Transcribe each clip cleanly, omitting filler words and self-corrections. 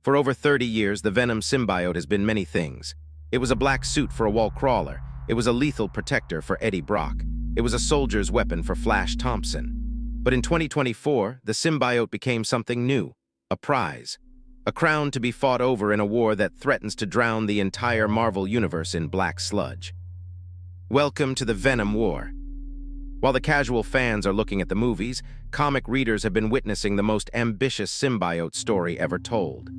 For over 30 years, the Venom symbiote has been many things. It was a black suit for a wall crawler. It was a lethal protector for Eddie Brock. It was a soldier's weapon for Flash Thompson. But in 2024, the symbiote became something new, a prize. A crown to be fought over in a war that threatens to drown the entire Marvel universe in black sludge. Welcome to the Venom War. While the casual fans are looking at the movies, comic readers have been witnessing the most ambitious symbiote story ever told.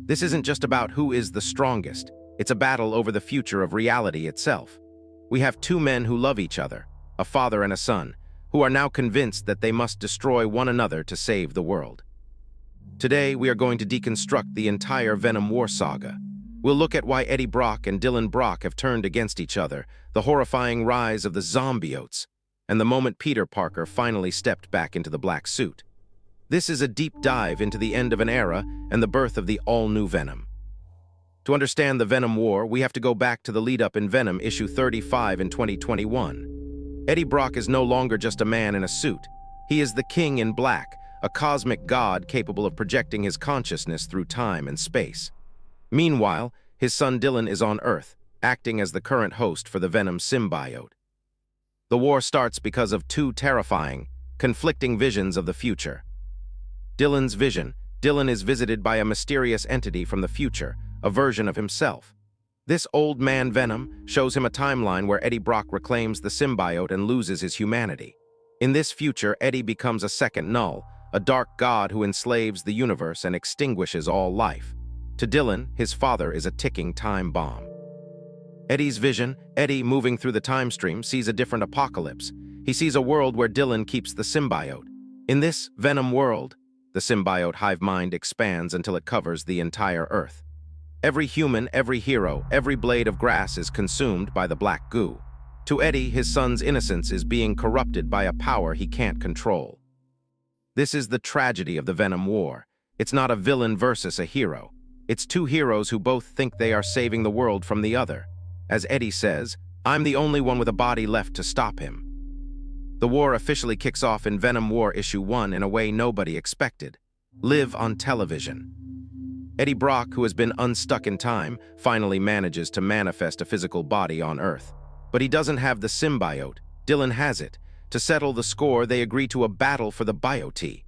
This isn't just about who is the strongest. It's a battle over the future of reality itself. We have two men who love each other, a father and a son, who are now convinced that they must destroy one another to save the world. Today, we are going to deconstruct the entire Venom War saga. We'll look at why Eddie Brock and Dylan Brock have turned against each other, the horrifying rise of the Zombiotes, and the moment Peter Parker finally stepped back into the black suit. This is a deep dive into the end of an era and the birth of the All-New Venom. To understand the Venom War, we have to go back to the lead-up in Venom issue 35 in 2021. Eddie Brock is no longer just a man in a suit. He is the King in Black, a cosmic god capable of projecting his consciousness through time and space. Meanwhile, his son Dylan is on Earth, acting as the current host for the Venom symbiote. The war starts because of two terrifying, conflicting visions of the future. Dylan's vision. Dylan is visited by a mysterious entity from the future, a version of himself. This old man Venom shows him a timeline where Eddie Brock reclaims the symbiote and loses his humanity. In this future, Eddie becomes a second Null, a dark god who enslaves the universe and extinguishes all life. To Dylan, his father is a ticking time bomb. Eddie's vision. Eddie, moving through the time stream, sees a different apocalypse. He sees a world where Dylan keeps the symbiote. In this Venom world, the symbiote hive mind expands until it covers the entire Earth. Every human, every hero, every blade of grass is consumed by the black goo. To Eddie, his son's innocence is being corrupted by a power he can't control. This is the tragedy of the Venom War. It's not a villain versus a hero. It's two heroes who both think they are saving the world from the other. As Eddie says, "I'm the only one with a body left to stop him." The war officially kicks off in Venom War issue 1 in a way nobody expected. Live on television. Eddie Brock, who has been unstuck in time, finally manages to manifest a physical body on Earth. But he doesn't have the symbiote. Dylan has it. To settle the score, they agree to a battle for the Biotee.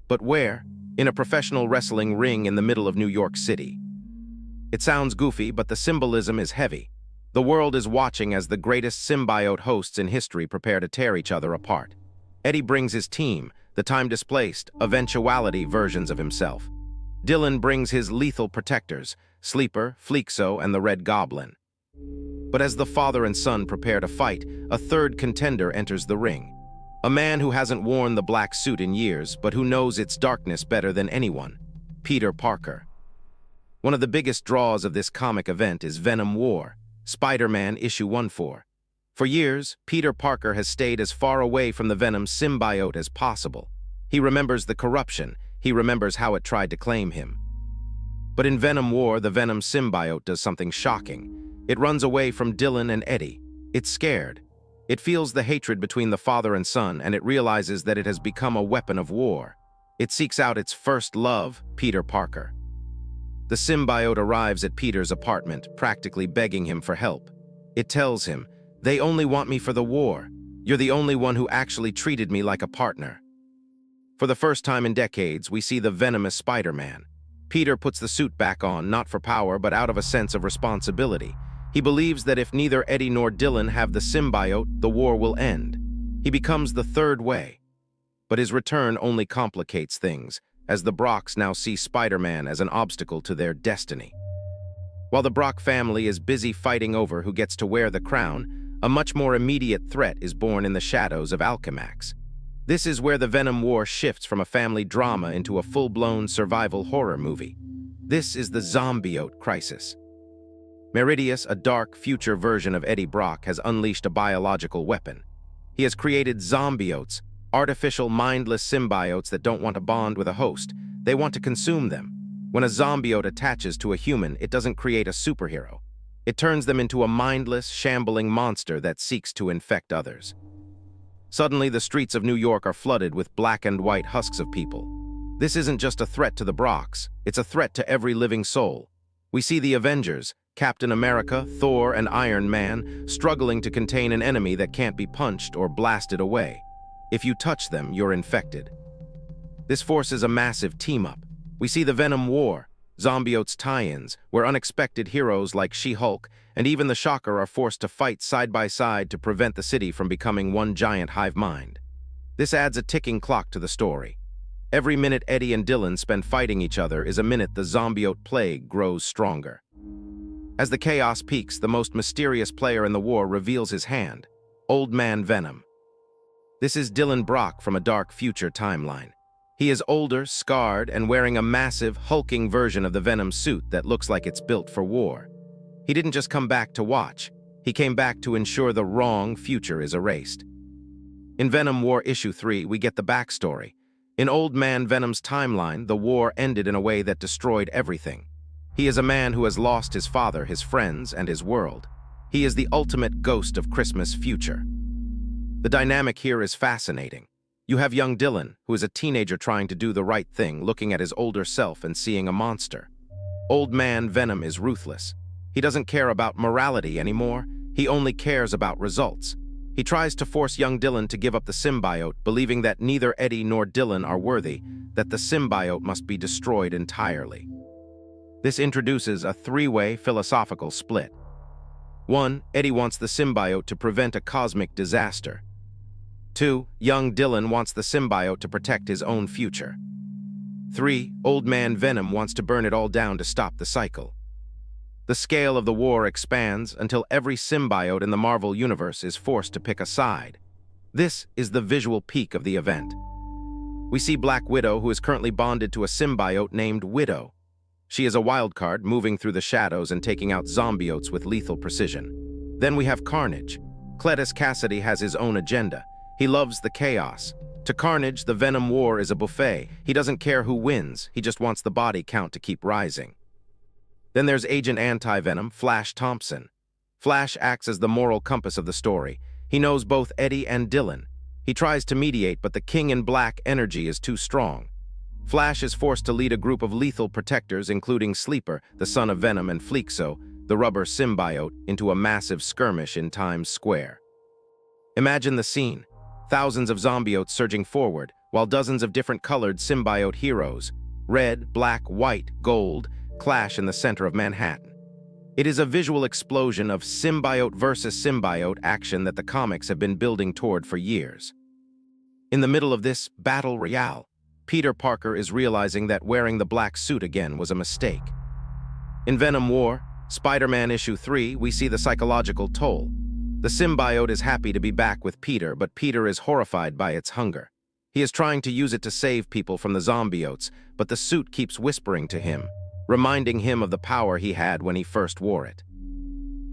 But where? In a professional wrestling ring in the middle of New York City. It sounds goofy, but the symbolism is heavy. The world is watching as the greatest symbiote hosts in history prepare to tear each other apart. Eddie brings his team, the time-displaced, eventuality versions of himself. Dylan brings his lethal protectors, Sleeper, Fleexo, and the Red Goblin. But as the father and son prepare to fight, a third contender enters the ring. A man who hasn't worn the black suit in years, but who knows its darkness better than anyone. Peter Parker. One of the biggest draws of this comic event is Venom War, Spider-Man issue 14. For years, Peter Parker has stayed as far away from the Venom symbiote as possible. He remembers the corruption. He remembers how it tried to claim him. But in Venom War, the Venom symbiote does something shocking. It runs away from Dylan and Eddie. It's scared. It feels the hatred between the father and son, and it realizes that it has become a weapon of war. It seeks out its first love, Peter Parker. The symbiote arrives at Peter's apartment, practically begging him for help. It tells him, "They only want me for the war. You're the only one who actually treated me like a partner." For the first time in decades, we see the venomous Spider-Man. Peter puts the suit back on, not for power, but out of a sense of responsibility. He believes that if neither Eddie nor Dylan have the symbiote, the war will end. He becomes the third way. But his return only complicates things, as the Brocks now see Spider-Man as an obstacle to their destiny. While the Brock family is busy fighting over who gets to wear the crown, a much more immediate threat is born in the shadows of Alchemax. This is where the Venom War shifts from a family drama into a full-blown survival horror movie. This is the Zombiote crisis. Meridius, a dark, future version of Eddie Brock, has unleashed a biological weapon. He has created Zombiotes, artificial, mindless symbiotes that don't want to bond with a host. They want to consume them. When a Zombiote attaches to a human, it doesn't create a superhero. It turns them into a mindless, shambling monster that seeks to infect others. Suddenly, the streets of New York are flooded with black and white husks of people. This isn't just a threat to the Brocks, it's a threat to every living soul. We see the Avengers, Captain America, Thor, and Iron Man, struggling to contain an enemy that can't be punched or blasted away. If you touch them, you're infected. This forces a massive team-up. We see the Venom War, Zombiotes tie-ins, where unexpected heroes like She-Hulk and even the Shocker are forced to fight side by side to prevent the city from becoming one giant hive mind. This adds a ticking clock to the story. Every minute Eddie and Dylan spend fighting each other is a minute the Zombiote plague grows stronger. As the chaos peaks, the most mysterious player in the war reveals his hand, Old Man Venom. This is Dylan Brock from a dark future timeline. He is older, scarred, and wearing a massive, hulking version of the Venom suit that looks like it's built for war. He didn't just come back to watch. He came back to ensure the wrong future is erased. In Venom War Issue 3, we get the backstory. In Old Man Venom's timeline, the war ended in a way that destroyed everything. He is a man who has lost his father, his friends, and his world. He is the ultimate ghost of Christmas future. The dynamic here is fascinating. You have young Dylan, who is a teenager trying to do the right thing, looking at his older self and seeing a monster. Old Man Venom is ruthless. He doesn't care about morality anymore. He only cares about results. He tries to force young Dylan to give up the symbiote, believing that neither Eddie nor Dylan are worthy, that the symbiote must be destroyed entirely. This introduces a three-way philosophical split. 1. Eddie wants the symbiote to prevent a cosmic disaster. 2. Young Dylan wants the symbiote to protect his own future. 3. Old Man Venom wants to burn it all down to stop the cycle. The scale of the war expands until every symbiote in the Marvel Universe is forced to pick a side. This is the visual peak of the event. We see Black Widow, who is currently bonded to a symbiote named Widow. She is a wildcard, moving through the shadows and taking out Zombiotes with lethal precision. Then we have Carnage. Cletus Cassidy has his own agenda. He loves the chaos. To Carnage, the Venom War is a buffet. He doesn't care who wins, he just wants the body count to keep rising. Then there's Agent Anti-Venom, Flash Thompson. Flash acts as the moral compass of the story. He knows both Eddie and Dylan. He tries to mediate, but the King in Black energy is too strong. Flash is forced to lead a group of lethal protectors, including Sleeper, the son of Venom, and Fleexo, the rubber symbiote, into a massive skirmish in Times Square. Imagine the scene. Thousands of Zombiotes surging forward, while dozens of different colored symbiote heroes, red, black, white, gold, clash in the center of Manhattan. It is a visual explosion of symbiote versus symbiote action that the comics have been building toward for years. In the middle of this battle royale, Peter Parker is realizing that wearing the black suit again was a mistake. In Venom War, Spider-Man Issue 3, we see the psychological toll. The symbiote is happy to be back with Peter, but Peter is horrified by its hunger. He is trying to use it to save people from the Zombiotes, but the suit keeps whispering to him, reminding him of the power he had when he first wore it.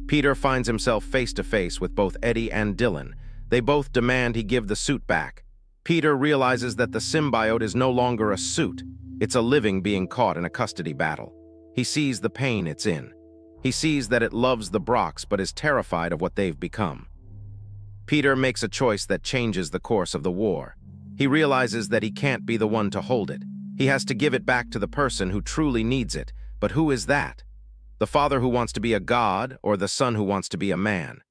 Peter finds himself face to face with both Eddie and Dylan. They both demand he give the suit back. Peter realizes that the symbiote is no longer a suit. It's a living being caught in a custody battle. He sees the pain it's in. He sees that it loves the Brocks but is terrified of what they've become. Peter makes a choice that changes the course of the war. He realizes that he can't be the one to hold it. He has to give it back to the person who truly needs it. But who is that? The father who wants to be a god, or the son who wants to be a man?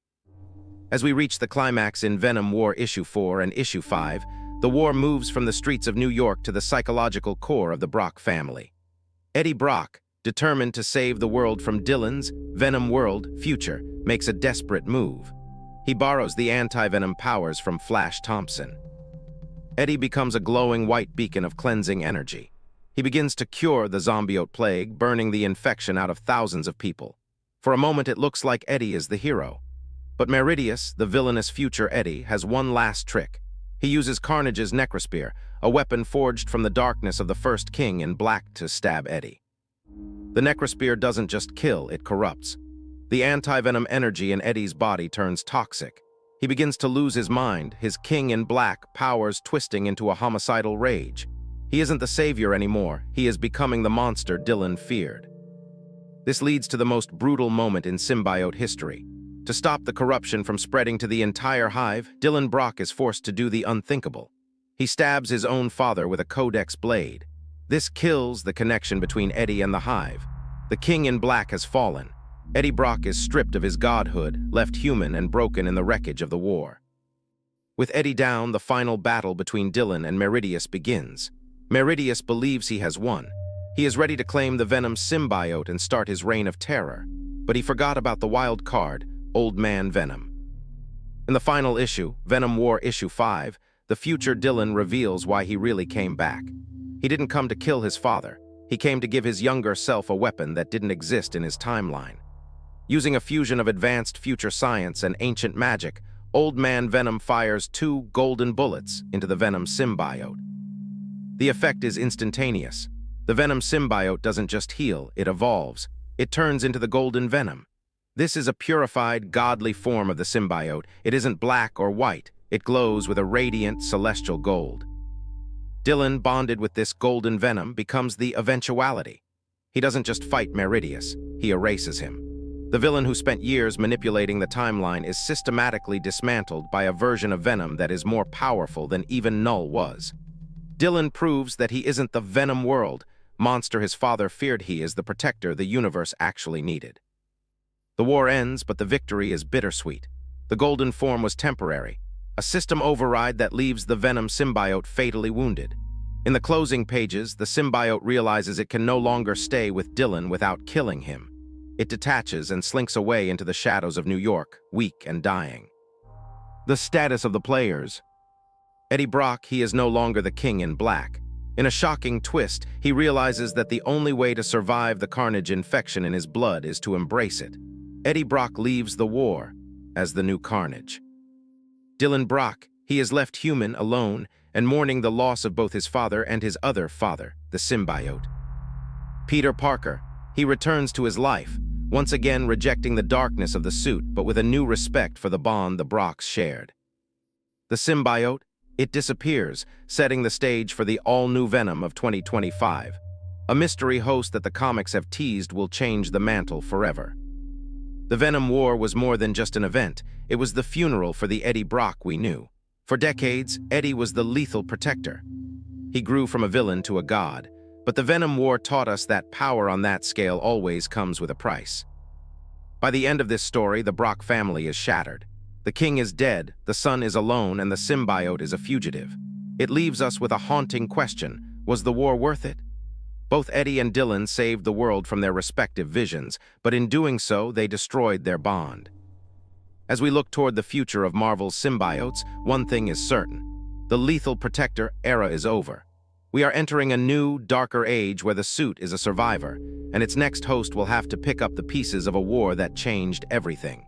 As we reach the climax in Venom War Issue 4 and Issue 5, the war moves from the streets of New York to the psychological core of the Brock family. Eddie Brock, determined to save the world from Dylan's Venom World future, makes a desperate move. He borrows the anti-venom powers from Flash Thompson. Eddie becomes a glowing white beacon of cleansing energy. He begins to cure the Zombiote plague, burning the infection out of thousands of people. For a moment, it looks like Eddie is the hero. But Meridius, the villainous future Eddie, has one last trick. He uses Carnage's Necrospear, a weapon forged from the darkness of the first King in Black, to stab Eddie. The Necrospear doesn't just kill, it corrupts. The anti-venom energy in Eddie's body turns toxic. He begins to lose his mind, his King in Black powers twisting into a homicidal rage. He isn't the savior anymore, he is becoming the monster Dylan feared. This leads to the most brutal moment in symbiote history. To stop the corruption from spreading to the entire hive, Dylan Brock is forced to do the unthinkable. He stabs his own father with a Codex blade. This kills the connection between Eddie and the Hive. The King in Black has fallen. Eddie Brock is stripped of his godhood, left human and broken in the wreckage of the war. With Eddie down, the final battle between Dylan and Meridius begins. Meridius believes he has won. He is ready to claim the Venom Symbiote and start his reign of terror. But he forgot about the wild card, Old Man Venom. In the final issue, Venom War Issue 5, the future Dylan reveals why he really came back. He didn't come to kill his father. He came to give his younger self a weapon that didn't exist in his timeline. Using a fusion of advanced future science and ancient magic, Old Man Venom fires 2 golden bullets into the Venom Symbiote. The effect is instantaneous. The Venom Symbiote doesn't just heal, it evolves. It turns into the Golden Venom. This is a purified, godly form of the symbiote. It isn't black or white. It glows with a radiant, celestial gold. Dylan, bonded with this Golden Venom, becomes the eventuality. He doesn't just fight Meridius, he erases him. The villain who spent years manipulating the timeline is systematically dismantled by a version of Venom that is more powerful than even Null was. Dylan proves that he isn't the Venom world, monster his father feared. He is the protector the universe actually needed. The war ends, but the victory is bittersweet. The golden form was temporary, a system override that leaves the Venom symbiote fatally wounded. In the closing pages, the symbiote realizes it can no longer stay with Dylan without killing him. It detaches and slinks away into the shadows of New York, weak and dying. The status of the players. Eddie Brock, he is no longer the King in Black. In a shocking twist, he realizes that the only way to survive the Carnage infection in his blood is to embrace it. Eddie Brock leaves the war as the new Carnage. Dylan Brock, he is left human, alone, and mourning the loss of both his father and his other father, the symbiote. Peter Parker, he returns to his life, once again rejecting the darkness of the suit, but with a new respect for the bond the Brocks shared. The symbiote, it disappears, setting the stage for the All-New Venom of 2025. A mystery host that the comics have teased will change the mantle forever. The Venom War was more than just an event. It was the funeral for the Eddie Brock we knew. For decades, Eddie was the lethal protector. He grew from a villain to a god, but the Venom War taught us that power on that scale always comes with a price. By the end of this story, the Brock family is shattered. The king is dead, the son is alone, and the symbiote is a fugitive. It leaves us with a haunting question: was the war worth it? Both Eddie and Dylan saved the world from their respective visions, but in doing so, they destroyed their bond. As we look toward the future of Marvel's symbiotes, one thing is certain: the lethal protector era is over. We are entering a new, darker age where the suit is a survivor, and its next host will have to pick up the pieces of a war that changed everything.